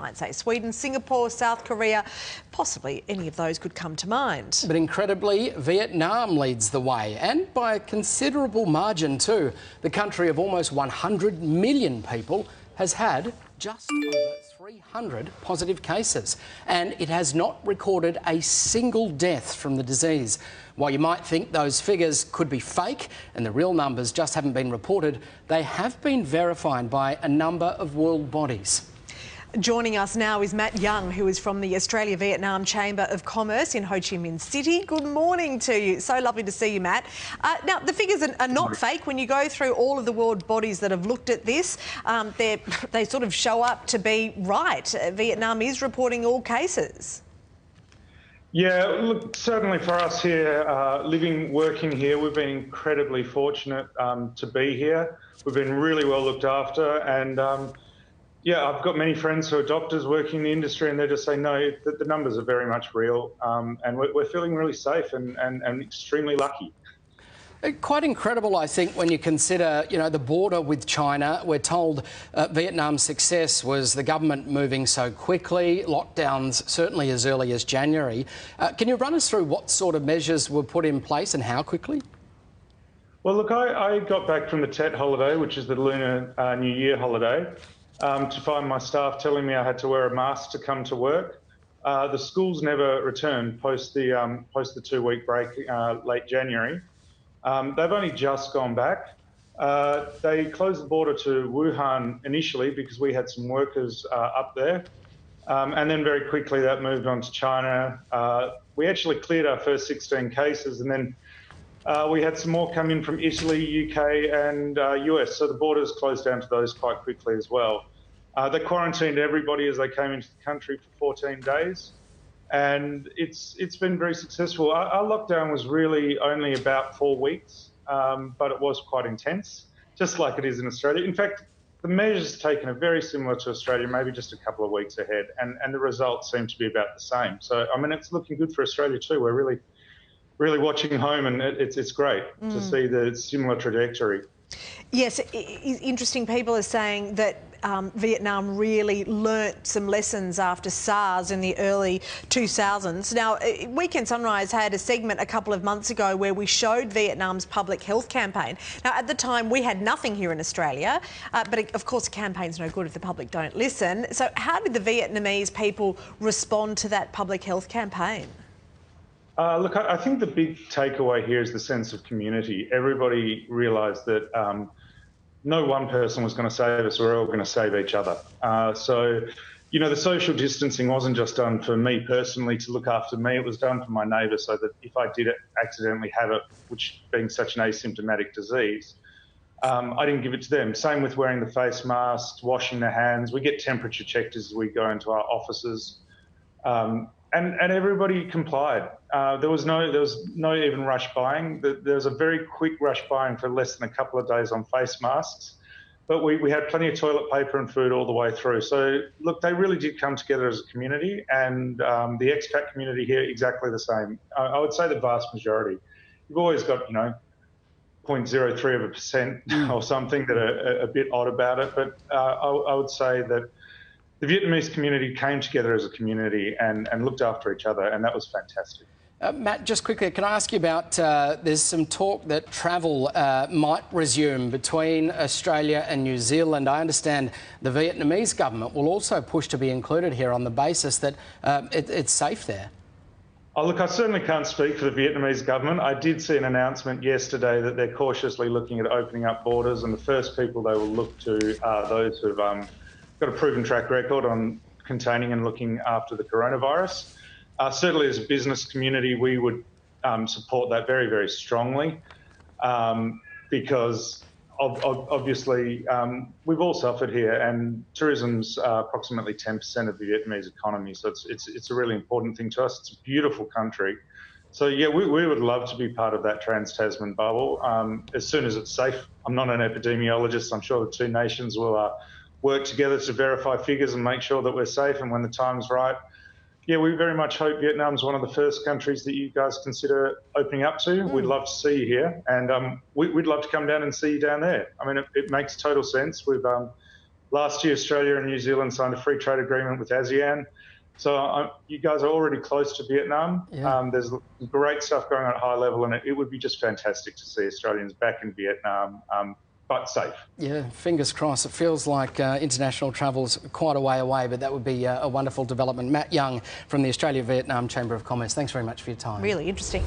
might say Sweden, Singapore, South Korea, possibly any of those could come to mind. But incredibly, Vietnam leads the way, and by a considerable margin too. The country of almost 100 million people has had just over 300 positive cases, and it has not recorded a single death from the disease. While you might think those figures could be fake and the real numbers just haven't been reported, they have been verified by a number of world bodies. Joining us now is Matt Young, who is from the Australia-Vietnam Chamber of Commerce in Ho Chi Minh City. Good morning to you. So lovely to see you, Matt. Now, the figures are not fake. When you go through all of the world bodies that have looked at this, they sort of show up to be right. Vietnam is reporting all cases. Yeah, look, certainly for us here, living, working here, we've been incredibly fortunate to be here. We've been really well looked after, and yeah, I've got many friends who are doctors working in the industry, and they just say, no, the numbers are very much real, and we're feeling really safe and extremely lucky. Quite incredible, I think, when you consider, the border with China. We're told Vietnam's success was the government moving so quickly, lockdowns certainly as early as January. Can you run us through what sort of measures were put in place and how quickly? Well, look, I got back from the Tet holiday, which is the Lunar New Year holiday, to find my staff telling me I had to wear a mask to come to work. The schools never returned post the 2-week break late January. They've only just gone back. They closed the border to Wuhan initially because we had some workers up there. And then very quickly that moved on to China. We actually cleared our first 16 cases, and then we had some more come in from Italy, UK and US, so the borders closed down to those quite quickly as well. They quarantined everybody as they came into the country for 14 days, and it's been very successful. Our lockdown was really only about 4 weeks, but it was quite intense, just like it is in Australia. In fact, the measures taken are very similar to Australia, maybe just a couple of weeks ahead, and the results seem to be about the same. So, I mean, it's looking good for Australia too. We're really watching home, and it's great to see the similar trajectory. Yes, interesting. People are saying that Vietnam really learnt some lessons after SARS in the early 2000s. Now, Weekend Sunrise had a segment a couple of months ago where we showed Vietnam's public health campaign. Now, at the time, we had nothing here in Australia, but of course, a campaign's no good if the public don't listen. So how did the Vietnamese people respond to that public health campaign? Look, I think the big takeaway here is the sense of community. Everybody realised that no one person was going to save us, we're all going to save each other. So, the social distancing wasn't just done for me personally to look after me, it was done for my neighbour so that if I did accidentally have it, which being such an asymptomatic disease, I didn't give it to them. Same with wearing the face masks, washing their hands. We get temperature checked as we go into our offices. And everybody complied. There was no even rush buying. There was a very quick rush buying for less than a couple of days on face masks, but we had plenty of toilet paper and food all the way through. So look, they really did come together as a community, and the expat community here exactly the same. I would say the vast majority. You've always got 0.03% or something that are a bit odd about it, but I would say that the Vietnamese community came together as a community and looked after each other, and that was fantastic. Matt, just quickly, can I ask you about, there's some talk that travel might resume between Australia and New Zealand. I understand the Vietnamese government will also push to be included here on the basis that it's safe there. Oh, look, I certainly can't speak for the Vietnamese government. I did see an announcement yesterday that they're cautiously looking at opening up borders, and the first people they will look to are those who've got a proven track record on containing and looking after the coronavirus. Certainly as a business community, we would support that very, very strongly because obviously we've all suffered here, and tourism's approximately 10% of the Vietnamese economy. So it's a really important thing to us. It's a beautiful country. So yeah, we would love to be part of that Trans-Tasman bubble as soon as it's safe. I'm not an epidemiologist. I'm sure the two nations will work together to verify figures and make sure that we're safe, and when the time's right. Yeah, we very much hope Vietnam's one of the first countries that you guys consider opening up to. We'd love to see you here, and we'd love to come down and see you down there. I mean, it makes total sense. We've Last year, Australia and New Zealand signed a free trade agreement with ASEAN. So you guys are already close to Vietnam. Yeah. There's great stuff going on at high level, and it would be just fantastic to see Australians back in Vietnam, but safe. Yeah, fingers crossed. It feels like international travel's quite a way away, but that would be a wonderful development. Matt Young from the Australia-Vietnam Chamber of Commerce, thanks very much for your time. Really interesting.